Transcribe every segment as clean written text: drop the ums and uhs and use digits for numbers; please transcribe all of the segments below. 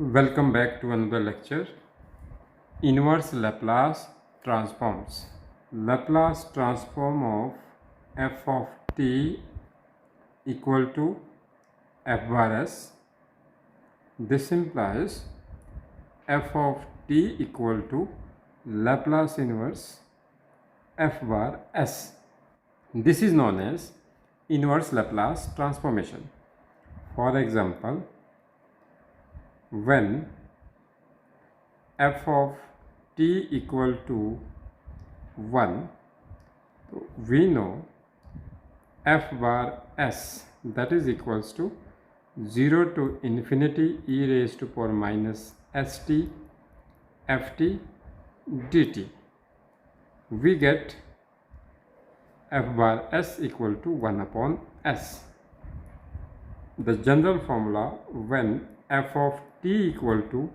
Welcome back to another lecture. Inverse Laplace transforms. Laplace transform of f of t equal to f bar s. This implies f of t equal to Laplace inverse f bar s. This is known as inverse Laplace transformation. For example, when f of t equal to 1, we know f bar s, that is equals to 0 to infinity e raised to power minus st ft dt. We get f bar s equal to 1 upon s. The general formula when f of t equal to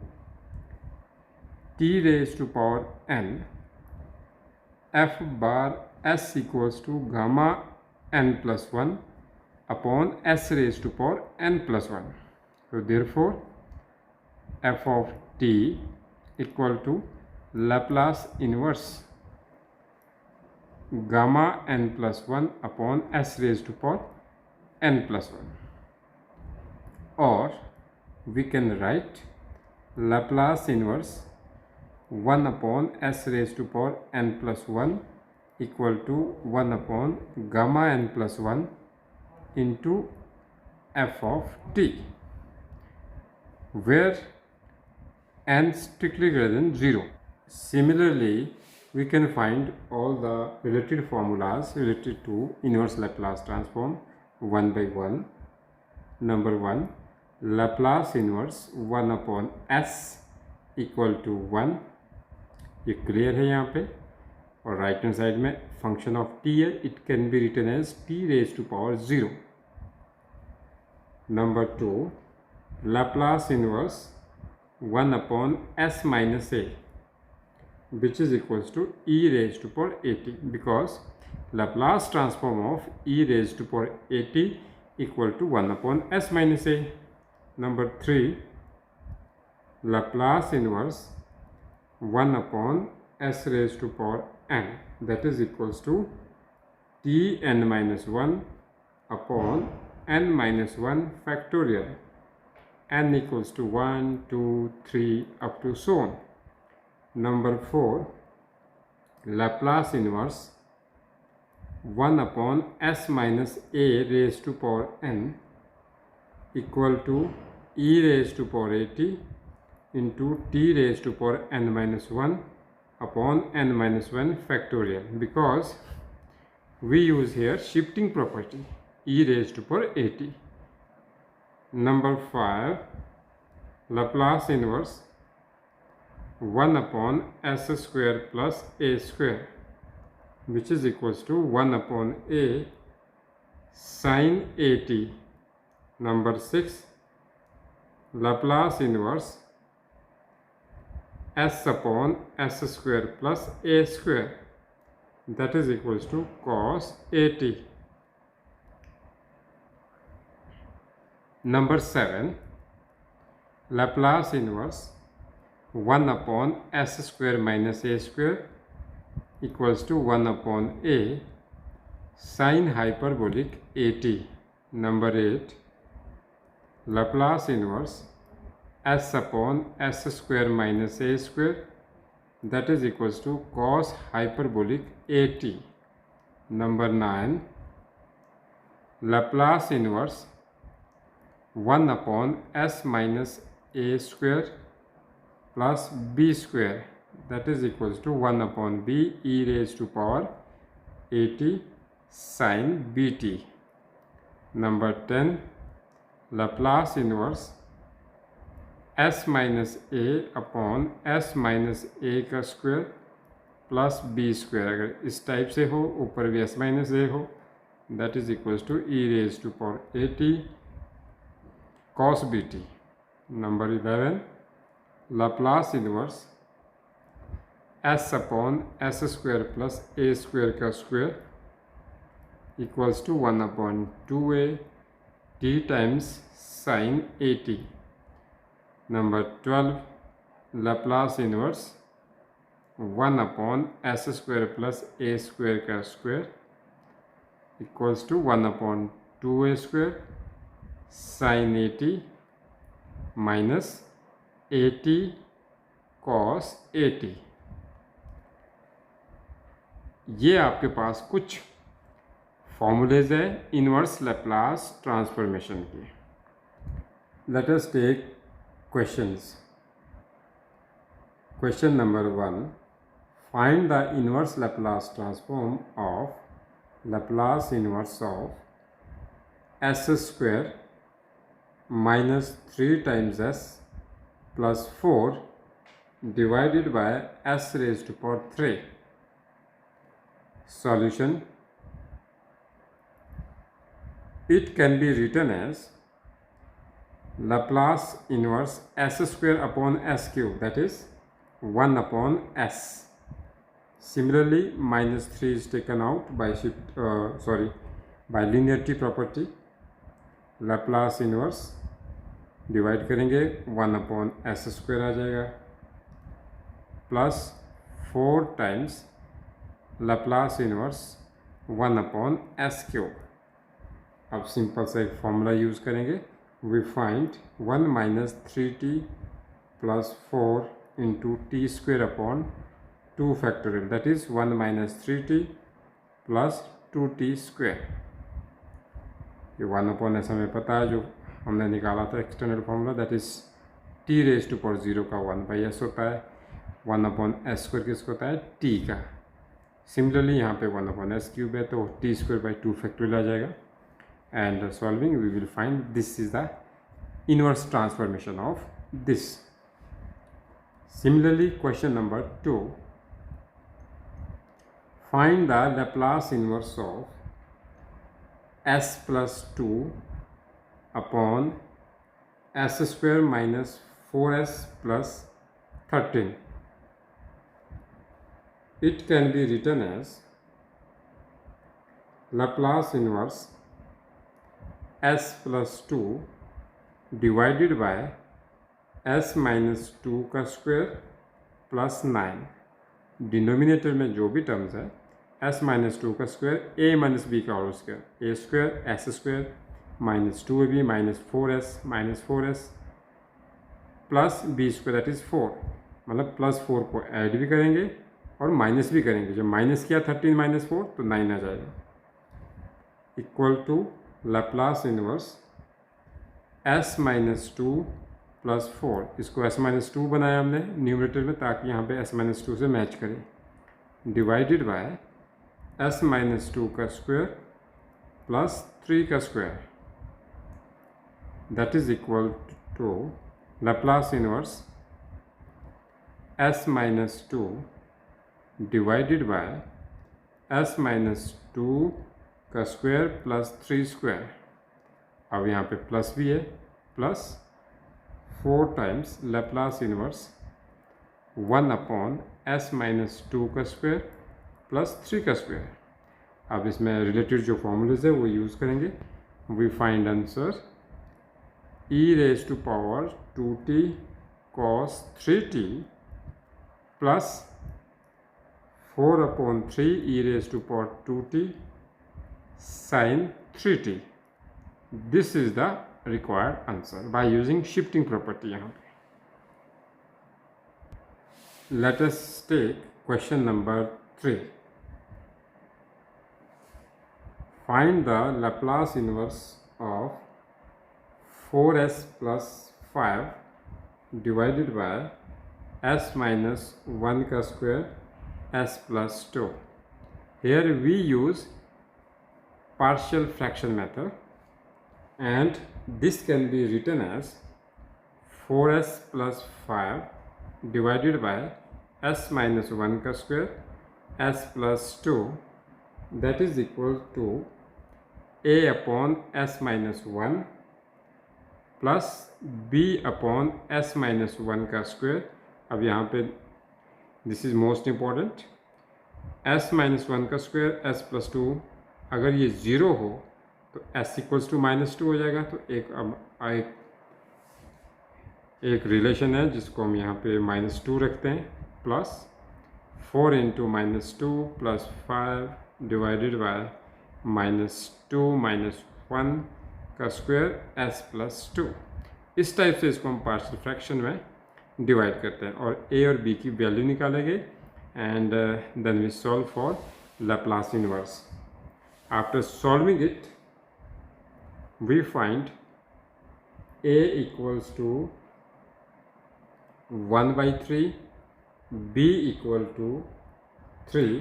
t raised to power n, f bar s equals to gamma n plus 1 upon s raised to power n plus 1. So therefore f of t equal to Laplace inverse gamma n plus 1 upon s raised to power n plus 1. Or we can write Laplace inverse 1 upon s raised to power n plus 1 equal to 1 upon gamma n plus 1 into f of t, where n strictly greater than 0. Similarly, we can find all the related formulas related to inverse Laplace transform one by one. Number 1, Laplace inverse 1 upon s equal to 1, ये clear है यहाँ पे. और right hand side में function of t है, it can be written as t raise to power 0. Number 2, Laplace inverse 1 upon s minus a, which is equals to e raised to power at, because Laplace transform of e raised to power at equal to 1 upon s minus a. Number 3, Laplace inverse 1 upon s raised to power n, that is equals to t n minus 1 upon n minus 1 factorial, n equals to 1, 2, 3 up to so on. Number 4, Laplace inverse 1 upon s minus a raised to power n equal to e raised to power at into t raised to power n minus 1 upon n minus 1 factorial, because we use here shifting property e raised to power at. Number 5, Laplace inverse 1 upon s square plus a square, which is equals to 1 upon a sin at. Number 6, Laplace inverse s upon s square plus a square, that is equals to cos at. Number 7, Laplace inverse 1 upon s square minus a square equals to 1 upon a sin hyperbolic at. Number 8, Laplace inverse s upon s square minus a square, that is equals to cos hyperbolic at. Number 9, Laplace inverse 1 upon s minus a square plus b square, that is equals to 1 upon b e raised to power at sin bt. Number 10, Laplace inverse s minus a upon s minus a का square plus b square, अगर इस type से हो, ऊपर भी s minus a हो, that is equals to e raise to power at cos bt. Number 11, Laplace inverse s upon s square plus a square का square equals to 1 upon 2a t times sin at. Number 12 Laplace inverse 1 upon s square plus a square का square equals to 1 upon 2a square sine 80 minus 80 cos 80। ये आपके पास कुछ formulas है inverse Laplace transformation की। Let us take questions. Question number 1, find the inverse Laplace transform of Laplace inverse of s square minus 3 times S plus 4 divided by s raised to power 3. Solution. It can be written as Laplace inverse s square upon s cube, that is 1 upon s. Similarly, minus 3 is taken out by by linearity property. Laplace inverse divide करेंगे 1 upon s square आ जाएगा plus 4 times Laplace inverse 1 upon s cube. अब simple सा एक formula use करेंगे। We find 1 minus 3t plus 4 into t square upon 2 factorial, that is 1 minus 3t plus 2t square. ये 1 upon S हमें पता है, जो हमने निकाला था external formula, that is t raise to power 0 का 1 बाई एस होता है। 1 अपॉन एस स्क्वायर किसको होता है, टी का। सिमिलरली यहाँ पे 1 अपॉन एस क्यूब है तो टी स्क्वायर बाई 2 फैक्टोरियल आ जाएगा। And solving we will find this is the inverse transformation of this. Similarly question number 2, find the Laplace inverse of s plus 2 upon s square minus 4s plus 13. It can be written as Laplace inverse s plus 2 divided by s minus 2 का square plus 9। Denominator में जो भी terms है s minus 2 का square a minus b का whole square, a square s square minus 2ab minus 4s plus b square that is 4। मतलब plus 4 को add भी करेंगे और माइनस भी करेंगे। जब माइनस किया 13 माइनस 4 तो 9 आ जाएगा। Equal to Laplace inverse s minus 2 plus 4। इसको s माइनस 2 बनाया हमने न्यूमरेटर में ताकि यहाँ पे s माइनस 2 से मैच करें, डिवाइडेड बाय s माइनस 2 का स्क्वायर प्लस 3 का square, that is equal to Laplace inverse s minus 2 divided by s minus 2 का स्क्वायर प्लस 3 स्क्वायर। अब यहाँ पे प्लस भी है, plus 4 times Laplace inverse 1 upon s minus 2 का स्क्वायर प्लस 3 का स्क्वायर। अब इसमें रिलेटेड जो फॉर्मूलेज है वो यूज़ करेंगे। We find answer e raised to power 2t cos 3t plus 4 upon 3 e raised to power 2t sin 3t. This is the required answer by using shifting property यहाँ पे। Let us take question number 3. Find the Laplace inverse of 4s plus 5 divided by s minus 1 का square s plus 2. Here we use partial fraction method and this can be written as 4s plus 5 divided by s minus 1 का square s plus 2, that is equal to a upon s minus 1 plus b upon s minus 1 का square. अब यहाँ पे this is most important, s minus 1 का square s plus 2, अगर ये 0 हो तो s इक्वल्स टू माइनस 2 हो जाएगा। तो एक रिलेशन है जिसको हम यहाँ पे -2 रखते हैं, plus 4 into -2 plus 5 divided by -2 -1 का स्क्वायर s प्लस 2। इस टाइप से इसको हम पार्शियल फ्रैक्शन में डिवाइड करते हैं और a और b की वैल्यू निकालेंगे and then we solve for Laplace inverse. After solving it, we find a equals to 1/3, b equal to 3,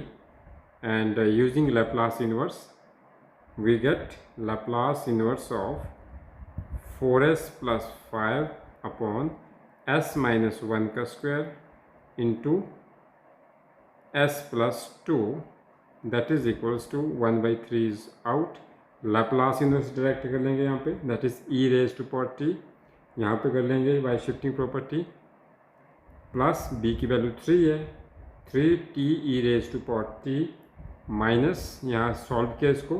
and using Laplace inverse, we get Laplace inverse of 4s plus 5 upon s minus 1 का square into s plus 2, that is equals to 1/3 is out. Laplace inverse direct कर लेंगे यहाँ पे, that is e raised to power t, यहाँ पे कर लेंगे by shifting property, plus b की वैल्यू 3 है, 3t e raised to power t minus यहाँ सॉल्व किया इसको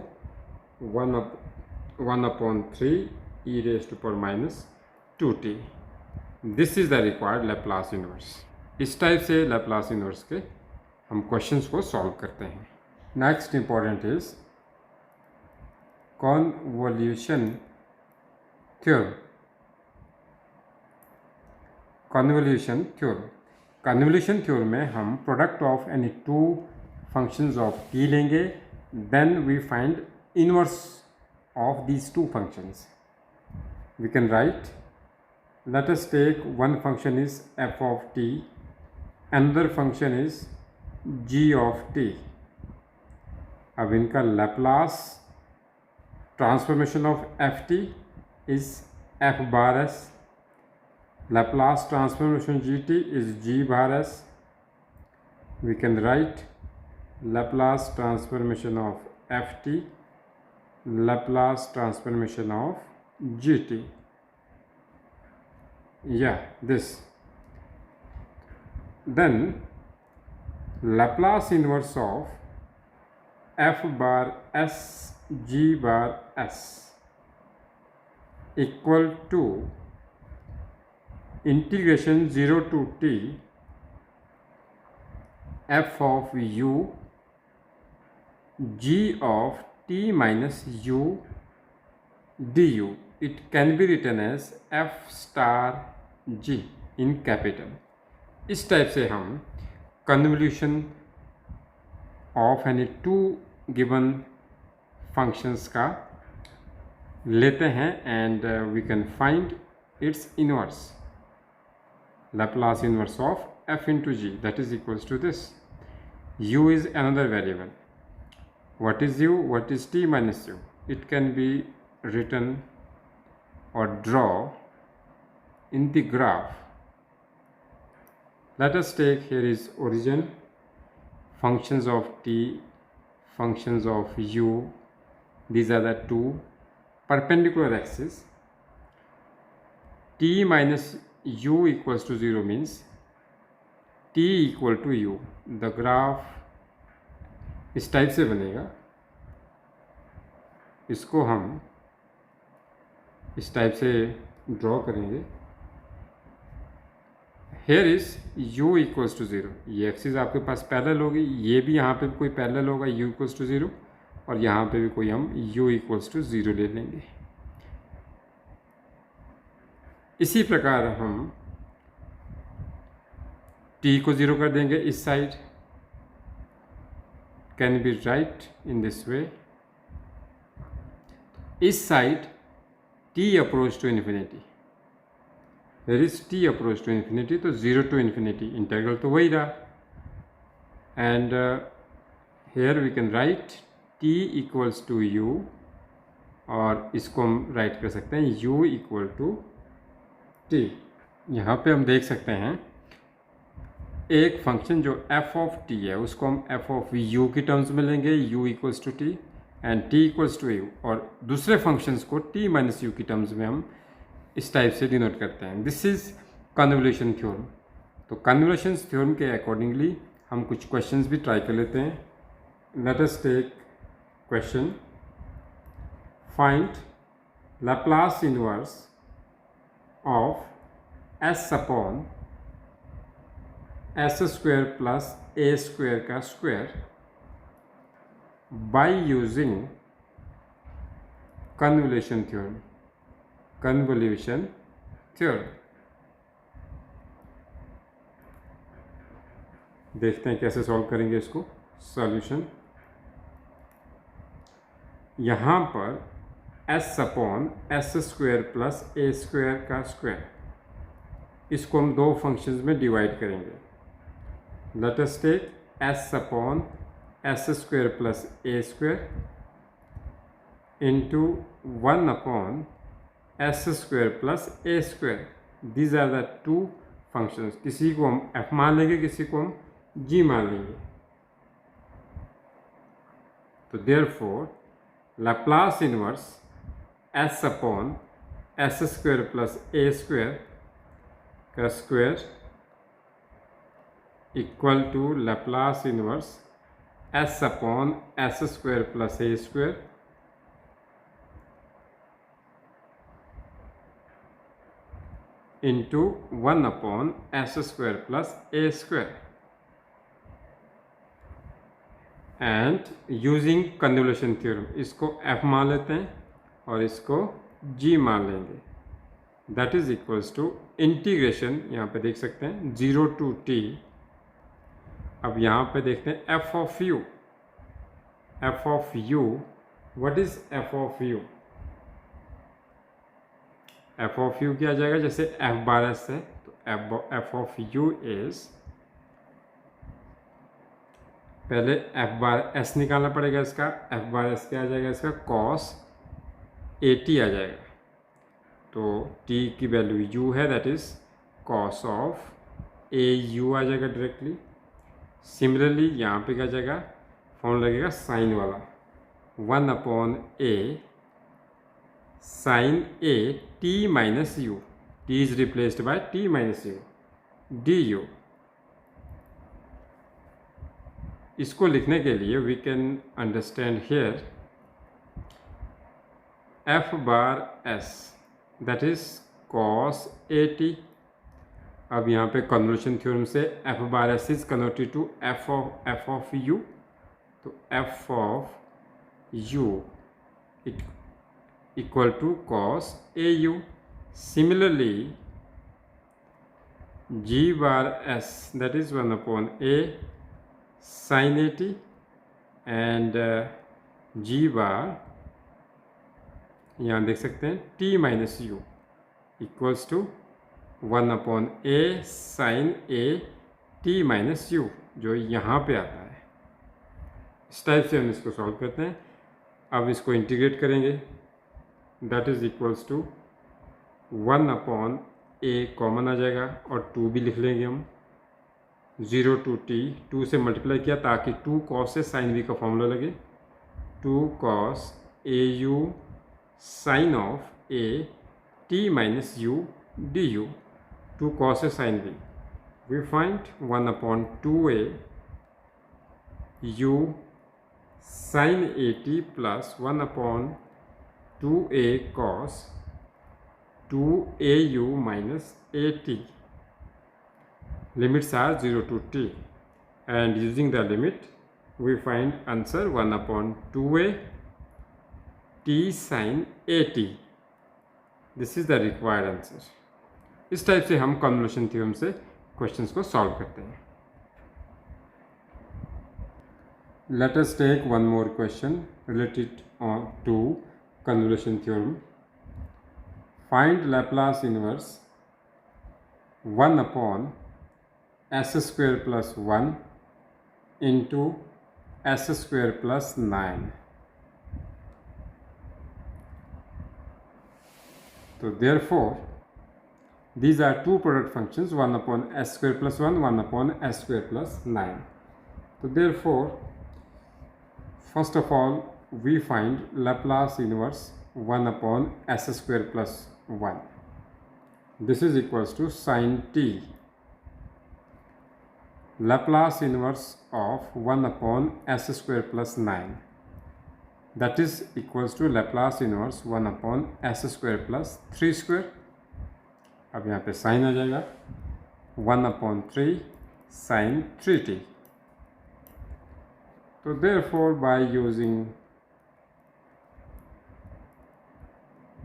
1/3 e raised to power minus 2t. This is the required Laplace inverse. इस टाइप से Laplace इनवर्स के हम क्वेश्चंस को सॉल्व करते हैं। Next important is convolution theorem. Convolution theorem, convolution theorem में हम product of any two functions of t लेंगे, then we find inverse of these two functions. We can write, let us take one function is f of t, another function is g of t। अब इनका Laplace transformation of f t is f bar s, Laplace transformation g t is g bar s। We can write Laplace transformation of f t, Laplace transformation of g t, this, then Laplace inverse of f bar s g bar s equal to integration 0 to t f of u g of t minus u du. It can be written as f star g in capital। इस type से हम convolution of any two given functions का लेते हैं and we can find its inverse. Laplace inverse of f into g, that is equals to this। u is another variable। what is u? What is t minus u? It can be written or draw in the graph। let us take, here is origin, functions of t, functions of u, these are the two perpendicular axes। t minus u equals to 0 means t equal to u। the graph इस type से बनेगा, इसको हम इस type से draw करेंगे। Here is u equals to 0, ये axis आपके पास पैरेलल होगी, ये भी यहाँ पे भी कोई पैरेलल होगा u इक्वल्स टू 0, और यहाँ पे भी कोई हम u इक्वल्स टू 0 ले लेंगे। इसी प्रकार हम t को 0 कर देंगे इस side. Can be write in this way, इस side t approach to infinity, there is t approach to infinity, तो 0 टू इन्फिनिटी इंटीग्रल तो वही रहा। And here we can write t equals to u, और इसको हम राइट कर सकते हैं u इक्वल टू t। यहाँ पे हम देख सकते हैं एक फंक्शन जो f ऑफ t है उसको हम f ऑफ u की टर्म्स में लेंगे, u equals to t and t equals to u, और दूसरे फंक्शंस को t माइनस u की टर्म्स में हम इस टाइप से डिनोट करते हैं। This is convolution theorem. तो कन्वोल्यूशन थ्योरम के अकॉर्डिंगली हम कुछ क्वेश्चंस भी ट्राई कर लेते हैं। Let us take question, find Laplace inverse of s upon s square plus a square का square by using convolution theorem. Convolution theorem देखते हैं कैसे सॉल्व करेंगे इसको। सॉल्यूशन, यहाँ पर s upon s square plus a square का square, इसको हम दो फंक्शंस में डिवाइड करेंगे। Let us take s upon s square plus a square into 1 upon s square plus a square. These are the two functions. किसी को हम F मान लेंगे, किसी को हम जी मान लेंगे। तो therefore Laplace inverse s upon s square plus a square का square equal to Laplace inverse s upon s square plus a square into 1 upon s square plus a square and using convolution theorem. इसको f मान लेते हैं और इसको g मान लेंगे। That is equals to integration, यहाँ पे देख सकते हैं 0 to t। अब यहाँ पे देखते हैं f of u। f of u, what is f of u? f of u क्या आ जाएगा? जैसे f बार s है तो f of u इज, पहले f बार s निकालना पड़ेगा इसका। f बार s क्या आ जाएगा इसका? cos at आ जाएगा। तो t की वैल्यू u है, that is cos of au आ जाएगा डायरेक्टली। सिमिलरली यहाँ पे क्या आ जाएगा? फॉर्मूला लगेगा साइन वाला, 1 upon a sine a t minus u। t is replaced by t minus u du। इसको लिखने के लिए we can understand here f bar s that is cos at। अब यहाँ पे कन्वोल्यूशन थ्योरम से f bar s is converted to f of u। तो f of u equal to cos au। Similarly g bar s that is 1 upon a sin at and g बार यहाँ देख सकते हैं t minus u equals to 1 upon a sin a t minus u, जो यहाँ पे आता है। इस टाइप से हम इसको सॉल्व करते हैं। अब इसको इंटीग्रेट करेंगे, that is equals to 1 upon a common आ जाएगा और 2 भी लिख लेंगे हम। 0 to t, 2 से मल्टीप्लाई किया ताकि 2 cos से sin v का फॉर्मूला लगे। 2 cos au sin of a t minus u du। 2 cos से sin v, we find 1 upon 2a u sin at plus 1 upon 2a cos 2au minus at। Limits are 0 to t and using the limit we find answer 1 upon 2a t sin at। This is the required answer। इस type से हम convolution theorem से questions को solve करते हैं। Let us take one more question related to convolution theorem। Find Laplace inverse 1 upon s square plus 1 into s square plus 9। तो therefore these are two product functions, 1 upon s square plus 1, 1 upon s square plus 9। तो therefore first of all we find Laplace inverse 1 upon s square plus 1। This is equals to sin t। Laplace inverse of 1 upon s square plus 9, that is equals to Laplace inverse 1 upon s square plus 3 square। अब यहाँ पे sign आ जाएगा 1/3 sin 3t. So therefore by using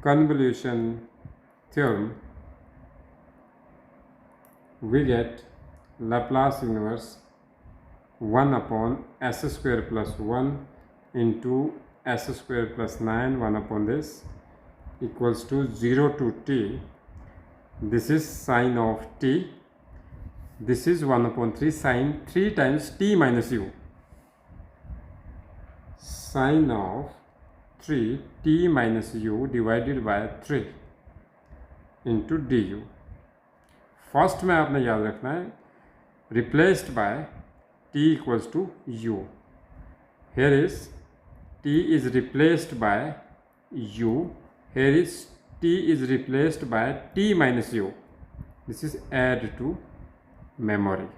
convolution theorem we get Laplace inverse 1/s square plus 1 into s square plus 9 1/this equals to 0 to t. This is sine of t. This is 1/3 sine 3 times t minus u. Sine of 3 t minus u divided by 3 into du. First में आपने याद रखना है replaced by t equals to u. Here is t is replaced by u. Here is t is replaced by t minus u. This is add to memory.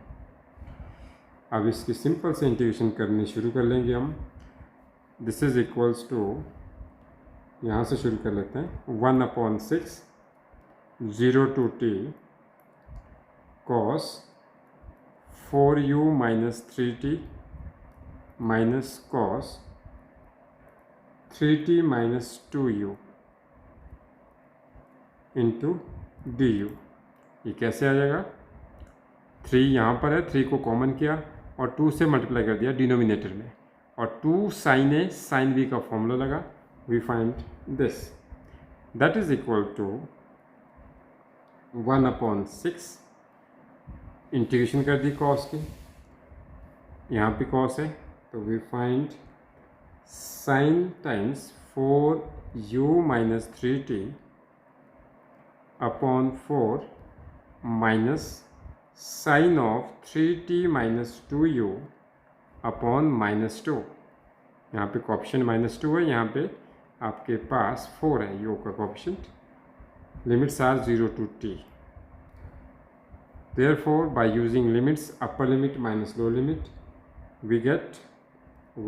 अब इसकी simple से integration करनी शुरू कर लेंगे हम. दिस इज इक्वल्स टू, यहाँ से शुरू कर लेते हैं, 1/6 0 to t cos 4u minus 3t minus cos 3t minus 2u into du. ये कैसे आ जाएगा? 3 यहाँ पर है, 3 को कॉमन किया और 2 से मल्टीप्लाई कर दिया डिनोमिनेटर में, और 2 sin a sin b का फॉर्मूला लगा. We find this, that is equal to 1/6 integration कर दी कॉस की, यहाँ पे कॉस है तो we find sine times 4u minus 3t अपॉन 4 minus sine of 3t minus 2u upon -2. यहाँ पे कोएफिशिएंट -2 है, यहाँ पे आपके पास 4 है u का coefficient. Limits are 0 to t. Therefore, by using limits, upper limit minus lower limit, we get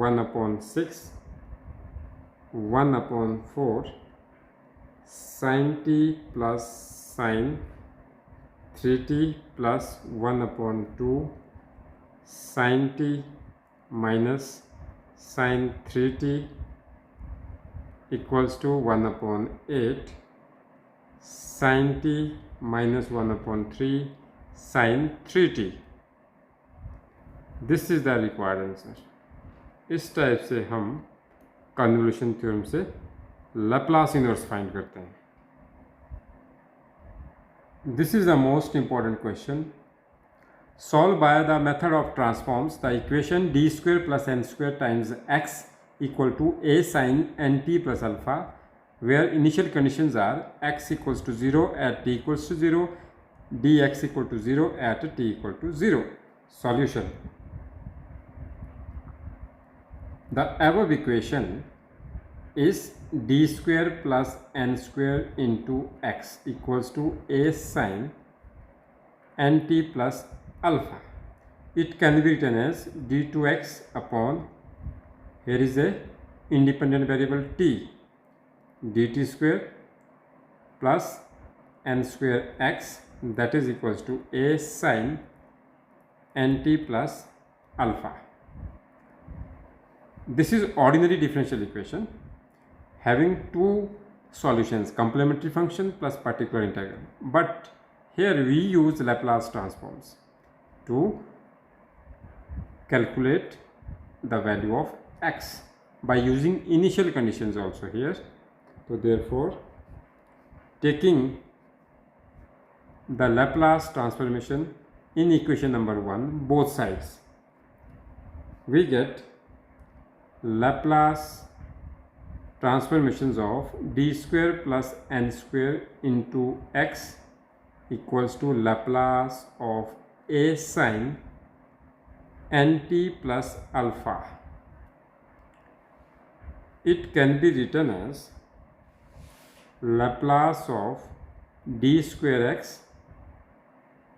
1/6 1/4 sin t plus sin 3t plus 1/2 sin t minus sin 3t equals to 1/8 sin t minus 1/3 sin 3t. This is the required answer. इस type से हम convolution theorem से Laplace inverse find करते हैं. This is the most important question. Solve by the method of transforms the equation d square plus n square times x equal to a sin nt plus alpha where initial conditions are x equals to 0 at t equals to 0, dx equal to 0 at t equal to 0. Solution. The above equation is d square plus n square into x equals to a sin nt plus alpha. It can be written as d2x upon, here is a independent variable t, dt square plus n square x, that is equals to a sin nt plus alpha. This is ordinary differential equation having two solutions, complementary function plus particular integral. But here we use Laplace transforms to calculate the value of x by using initial conditions also here. So therefore, taking the Laplace transformation in equation number 1 both sides, we get Laplace transformations of d square plus n square into x equals to Laplace of a sin nt plus alpha. It can be written as Laplace of d square x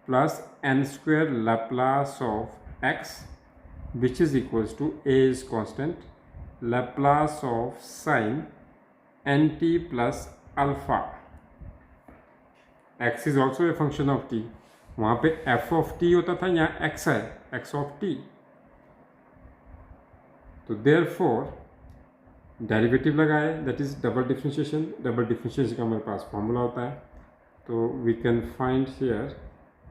plus n square Laplace of x, which is equals to a is constant, Laplace of sin nt plus alpha. x is also a function of t, वहाँ पे f of t होता था, यहाँ x है, x of t। तो therefore derivative लगाए, that is double differentiation. Double differentiation का हमारे पास फॉर्मूला होता है, तो we can find here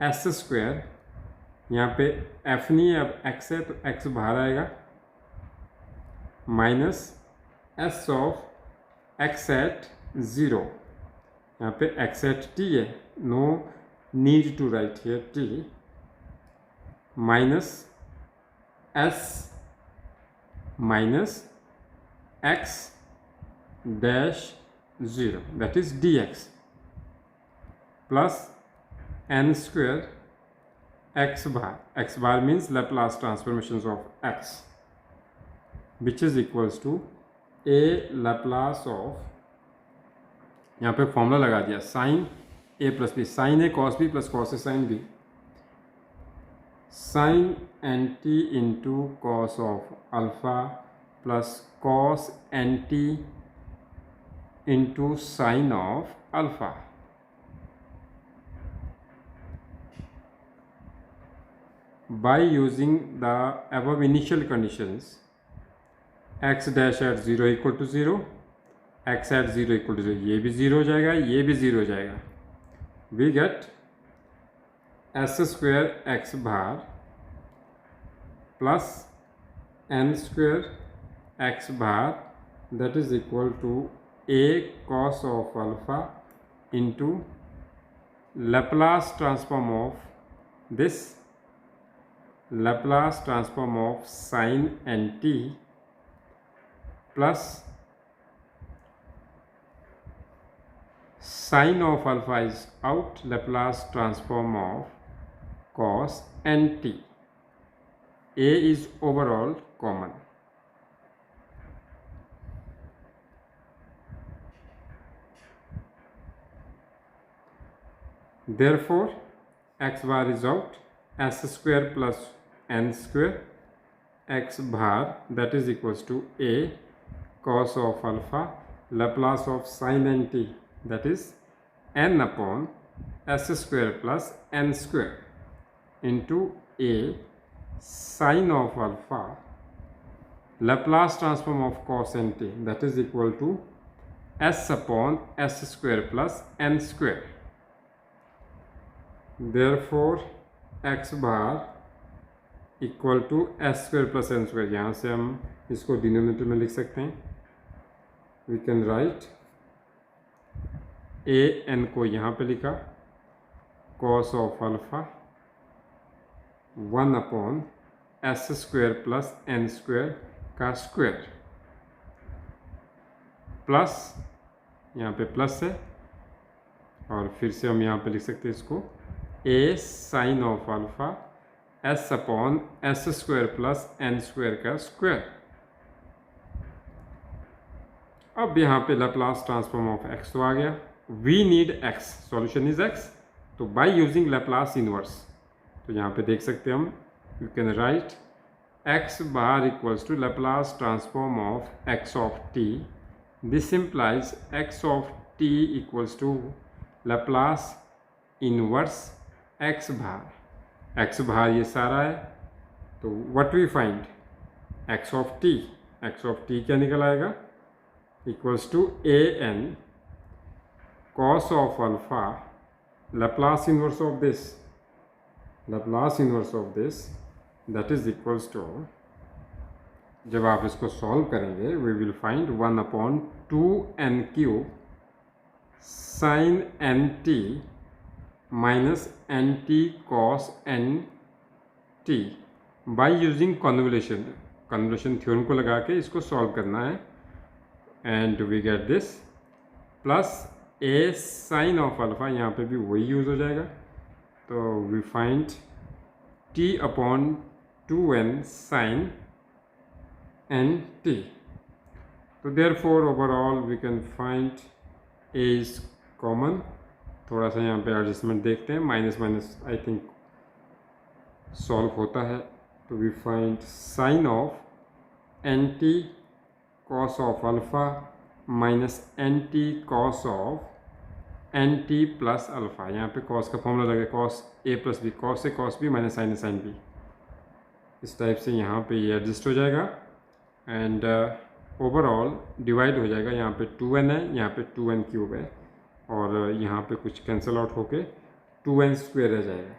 s square, यहाँ पे f नहीं है, अब x है, तो x बाहर आएगा, minus s of x at 0, यहाँ पे x एट t है, no need to write here t, minus s minus x dash 0, that is dx, plus n square x bar means Laplace transformations of x, which is equals to a Laplace of, यहाँ पे formula लगा दिया, sine a plus b, sine a cos b plus cos a sine b, sine nt into cos of alpha plus cos nt into sine of alpha. By using the above initial conditions, x dash at 0 equal to 0, x at 0 equal to 0, ये भी 0 हो जाएगा, ये भी 0 हो जाएगा, we get s square x bar plus n square x bar, that is equal to a cos of alpha into Laplace transform of this, Laplace transform of sin nt plus sin of alpha is out, Laplace transform of cos nt, a is overall common. Therefore x bar is out, s square plus n square x bar, that is equals to a cos of alpha Laplace of sin nt, that is n upon s square plus n square into a sin of alpha Laplace transform of cos nt, that is equal to s upon s square plus n square. Therefore x bar equal to s square plus n square, यहाँ से हम इसको denominator में लिख सकते हैं, we can write a n को यहाँ पे लिखा, cos of alpha 1 upon s square plus n square का स्क्वायर, प्लस यहाँ पे प्लस है, और फिर से हम यहाँ पे लिख सकते हैं इसको a sine of alpha s upon s square plus n square का स्क्वायर। अब यहाँ पे Laplace ट्रांसफॉर्म ऑफ x तो आ गया, we need x, solution is x, तो बाय यूजिंग Laplace इनवर्स, तो यहाँ पे देख सकते हैं हम, you can write x bar equals to Laplace transform of x of t, this implies x of t equals to Laplace inverse x bar, x बाहर ये सारा है, तो what we find x of t क्या निकल आएगा, equals to a n cos of alpha Laplace inverse of this, that is equals to, जब आप इसको सॉल्व करेंगे we will find 1 upon 2n cube sine n t minus n t cos n t, by using convolution theorem को लगा के इसको solve करना है, and we get this plus a sine of alpha, यहाँ पे भी वही यूज़ हो जाएगा, तो we find t upon 2n sine n t, तो therefore overall we can find A is common. थोड़ा सा यहाँ पे एडजस्टमेंट देखते हैं, minus minus I think solve होता है, तो we find sine of n t cos of alpha minus n t cos of n t plus alpha. यहाँ पे कॉस का फॉर्मूला लगेगा cos a plus b, cos a cos b minus sine a sine b. इस type से यहाँ पे ये adjust हो जाएगा एंड ओवरऑल डिवाइड हो जाएगा। यहाँ पे 2n है, यहाँ पे 2n क्यूब है और यहाँ पे कुछ कैंसिल आउट होके 2n स्क्वेयर रह जाएगा,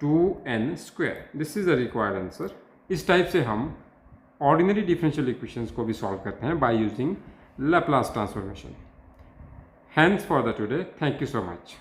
2n square. This is the required answer. इस टाइप से हम ऑर्डिनरी डिफरेंशियल इक्वेशंस को भी सॉल्व करते हैं bye using Laplace transformation. Hence for the today, thank you so much.